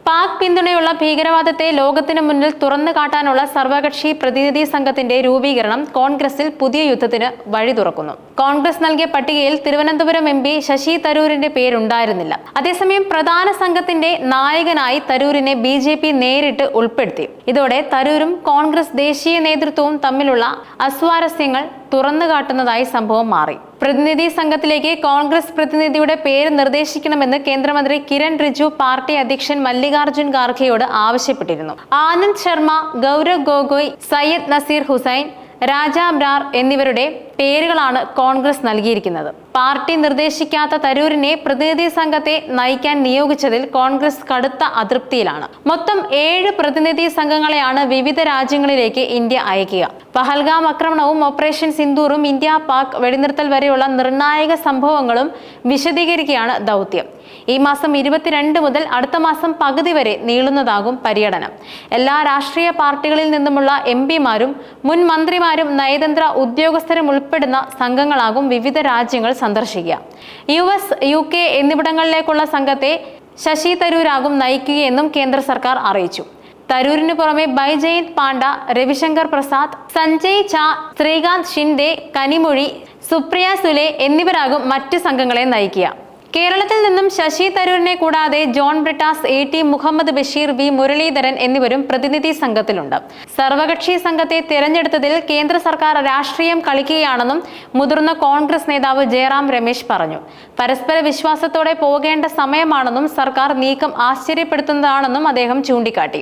പാക് പിന്തുണയുള്ള ഭീകരവാദത്തെ ലോകത്തിനു മുന്നിൽ തുറന്നു കാട്ടാനുള്ള സർവകക്ഷി പ്രതിനിധി സംഘത്തിന്റെ രൂപീകരണം കോൺഗ്രസിൽ പുതിയ യുദ്ധത്തിന് വഴി തുറക്കുന്നു. കോൺഗ്രസ് നൽകിയ പട്ടികയിൽ തിരുവനന്തപുരം MP ശശി തരൂരിന്റെ പേരുണ്ടായിരുന്നില്ല. അതേസമയം പ്രധാന സംഘത്തിന്റെ നായകനായി തരൂരിനെ BJP നേരിട്ട് ഉൾപ്പെടുത്തി. ഇതോടെ തരൂരും കോൺഗ്രസ് ദേശീയ നേതൃത്വവും തമ്മിലുള്ള അസ്വാരസ്യങ്ങൾ തുറന്നുകാട്ടുന്നതായി സംഭവം മാറി. പ്രതിനിധി സംഘത്തിലേക്ക് കോൺഗ്രസ് പ്രതിനിധിയുടെ പേര് നിർദ്ദേശിക്കണമെന്ന് കേന്ദ്രമന്ത്രി കിരൺ റിജിജു പാർട്ടി അധ്യക്ഷൻ മല്ലികാർജുൻ ഖാർഗെയോട് ആവശ്യപ്പെട്ടിരുന്നു. ആനന്ദ് ശർമ്മ, ഗൗരവ് ഗൊഗോയ്, സയ്യദ് നസീർ ഹുസൈൻ, രാജ ബ്രാർ എന്നിവരുടെ പേരുകളാണ് കോൺഗ്രസ് നൽകിയിരിക്കുന്നത്. പാർട്ടി നിർദ്ദേശിക്കാത്ത തരൂരിനെ പ്രതിനിധി സംഘത്തെ നയിക്കാൻ നിയോഗിച്ചതിൽ കോൺഗ്രസ് കടുത്ത അതൃപ്തിയിലാണ്. മൊത്തം 7 പ്രതിനിധി സംഘങ്ങളെയാണ് വിവിധ രാജ്യങ്ങളിലേക്ക് ഇന്ത്യ അയക്കുക. പഹൽഗാം ആക്രമണവും ഓപ്പറേഷൻ സിന്ദൂറും ഇന്ത്യ പാക് വെടിനിർത്തൽ വരെയുള്ള നിർണായക സംഭവങ്ങളും വിശദീകരിക്കുകയാണ് ദൗത്യം. ഈ മാസം 22 മുതൽ അടുത്ത മാസം പകുതി വരെ നീളുന്നതാകും പര്യടനം. എല്ലാ രാഷ്ട്രീയ പാർട്ടികളിൽ നിന്നുമുള്ള MP-മാരും മുൻ മന്ത്രിമാരും നയതന്ത്ര ഉദ്യോഗസ്ഥരും ഉൾപ്പെടുന്ന സംഘങ്ങളാകും വിവിധ രാജ്യങ്ങൾ സന്ദർശിക്കുക. US, UK എന്നിവിടങ്ങളിലേക്കുള്ള സംഘത്തെ ശശി തരൂരാകും നയിക്കുകയെന്നും കേന്ദ്ര സർക്കാർ അറിയിച്ചു. തരൂരിന് പുറമെ ബൈജയന്ത് പാണ്ഡ, രവിശങ്കർ പ്രസാദ്, സഞ്ജയ് ഝാ, ശ്രീകാന്ത് ഷിൻഡെ, കനിമൊഴി, സുപ്രിയ സുലെ എന്നിവരാകും മറ്റ് സംഘങ്ങളെ നയിക്കുക. കേരളത്തിൽ നിന്നും ശശി തരൂരിനെ കൂടാതെ John Brittas, AT Muhammad Basheer, V Muraleedharan എന്നിവരും പ്രതിനിധി സംഘത്തിലുണ്ട്. സർവകക്ഷി സംഘത്തെ തിരഞ്ഞെടുത്തതിൽ കേന്ദ്ര സർക്കാർ രാഷ്ട്രീയം കളിക്കുകയാണെന്നും മുതിർന്ന കോൺഗ്രസ് നേതാവ് ജയറാം രമേശ് പറഞ്ഞു. പരസ്പര വിശ്വാസത്തോടെ പോകേണ്ട സമയമാണെന്നും സർക്കാർ നീക്കം ആശ്ചര്യപ്പെടുത്തുന്നതാണെന്നും അദ്ദേഹം ചൂണ്ടിക്കാട്ടി.